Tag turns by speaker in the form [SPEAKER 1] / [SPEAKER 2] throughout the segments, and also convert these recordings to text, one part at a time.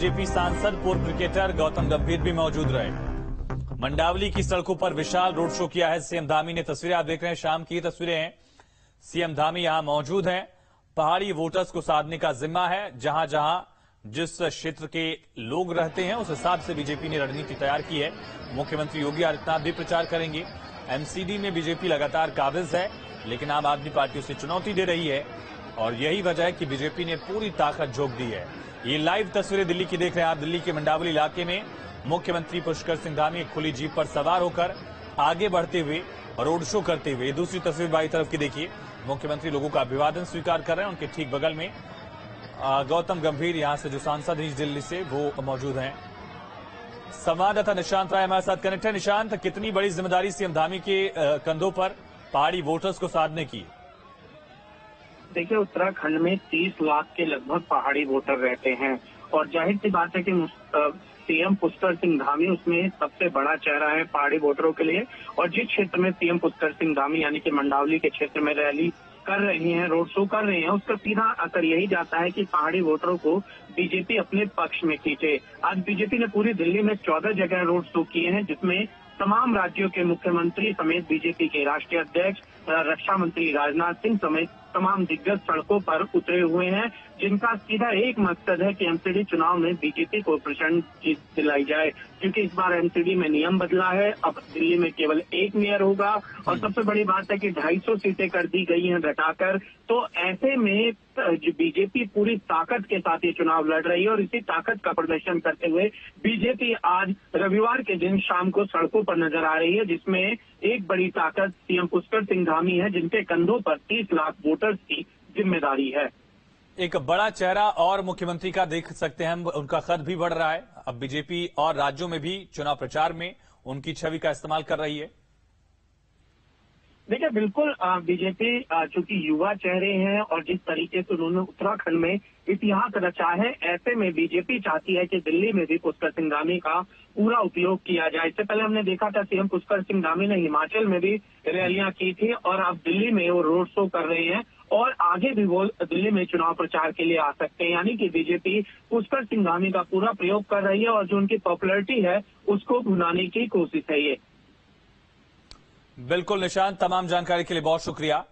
[SPEAKER 1] BJP सांसद पूर्व cricketer Gautam गंभीर भी मौजूद रहे। मंडावली की सड़कों पर विशाल रोड शो किया है सीएम धामी ने। तस्वीरें आप देख रहे हैं, शाम की तस्वीरें हैं। सीएम धामी यहां मौजूद हैं। पहाड़ी वोटर्स को साधने का जिम्मा है। जहां जहां जिस क्षेत्र के लोग रहते हैं उस हिसाब से बीजेपी ने रणनीति तैयार की है। मुख्यमंत्री योगी आदित्यनाथ भी प्रचार करेंगे। एमसीडी में बीजेपी लगातार काबिज है, लेकिन आम आदमी पार्टी उसे चुनौती दे रही है और यही वजह है कि बीजेपी ने पूरी ताकत झोंक दी है। ये लाइव तस्वीरें दिल्ली की देख रहे हैं आप। दिल्ली के मंडावली इलाके में मुख्यमंत्री पुष्कर सिंह धामी एक खुली जीप पर सवार होकर आगे बढ़ते हुए रोड शो करते हुए। दूसरी तस्वीर बाई तरफ की देखिए, मुख्यमंत्री लोगों का अभिवादन स्वीकार कर रहे हैं। उनके ठीक बगल में गौतम गंभीर यहां से जो सांसद हैं दिल्ली से वो मौजूद हैं। संवाददाता निशांत राय हमारे साथ कनेक्ट है। निशांत, कितनी बड़ी जिम्मेदारी सीएम धामी के कंधों पर पहाड़ी वोटर्स को साधने की?
[SPEAKER 2] देखिए, उत्तराखंड में 30 लाख के लगभग पहाड़ी वोटर रहते हैं और जाहिर सी बात है कि सीएम पुष्कर सिंह धामी उसमें सबसे बड़ा चेहरा है पहाड़ी वोटरों के लिए। और जिस क्षेत्र में सीएम पुष्कर सिंह धामी यानी कि मंडावली के क्षेत्र में रैली कर रही हैं, रोड शो कर रहे हैं, उसका सीधा असर यही जाता है कि पहाड़ी वोटरों को बीजेपी अपने पक्ष में खींचे। आज बीजेपी ने पूरी दिल्ली में 14 जगह रोड शो किए हैं, जिसमें तमाम राज्यों के मुख्यमंत्री समेत बीजेपी के राष्ट्रीय अध्यक्ष, रक्षा मंत्री राजनाथ सिंह समेत तमाम दिग्गज सड़कों पर उतरे हुए हैं, जिनका सीधा एक मकसद है कि एमसीडी चुनाव में बीजेपी को प्रचंड जीत दिलाई जाए। क्योंकि इस बार एमसीडी में नियम बदला है, अब दिल्ली में केवल एक मेयर होगा और सबसे बड़ी बात है कि 250 सीटें कर दी गई हैं घटाकर। तो ऐसे में बीजेपी पूरी ताकत के साथ ये चुनाव लड़ रही है और इसी ताकत का प्रदर्शन करते हुए बीजेपी आज रविवार के दिन शाम को सड़कों पर नजर आ रही है, जिसमें एक बड़ी ताकत सीएम पुष्कर सिंह धामी है, जिनके कंधों पर 30 लाख वोटर्स की जिम्मेदारी है।
[SPEAKER 1] एक बड़ा चेहरा और मुख्यमंत्री का देख सकते हैं हम, उनका कद भी बढ़ रहा है। अब बीजेपी और राज्यों में भी चुनाव प्रचार में उनकी छवि का इस्तेमाल कर रही है।
[SPEAKER 2] देखिए, बिल्कुल बीजेपी चूंकि युवा चेहरे हैं और जिस तरीके से उन्होंने उत्तराखंड में इतिहास रचा है, ऐसे में बीजेपी चाहती है कि दिल्ली में भी पुष्कर सिंह धामी का पूरा उपयोग किया जाए। इससे पहले हमने देखा था सीएम पुष्कर सिंह धामी ने हिमाचल में भी रैलियां की थी और अब दिल्ली में वो रोड शो कर रहे हैं और आगे भी वो दिल्ली में चुनाव प्रचार के लिए आ सकते हैं। यानी कि बीजेपी पुष्कर सिंह धामी का पूरा प्रयोग कर रही है और जो उनकी पॉपुलैरिटी है उसको भुनाने की कोशिश है ये।
[SPEAKER 1] बिल्कुल निशांत, तमाम जानकारी के लिए बहुत शुक्रिया।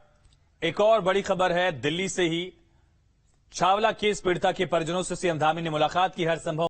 [SPEAKER 1] एक और बड़ी खबर है दिल्ली से ही। छावला केस पीड़िता के परिजनों से सीएम धामी ने मुलाकात की। हर संभव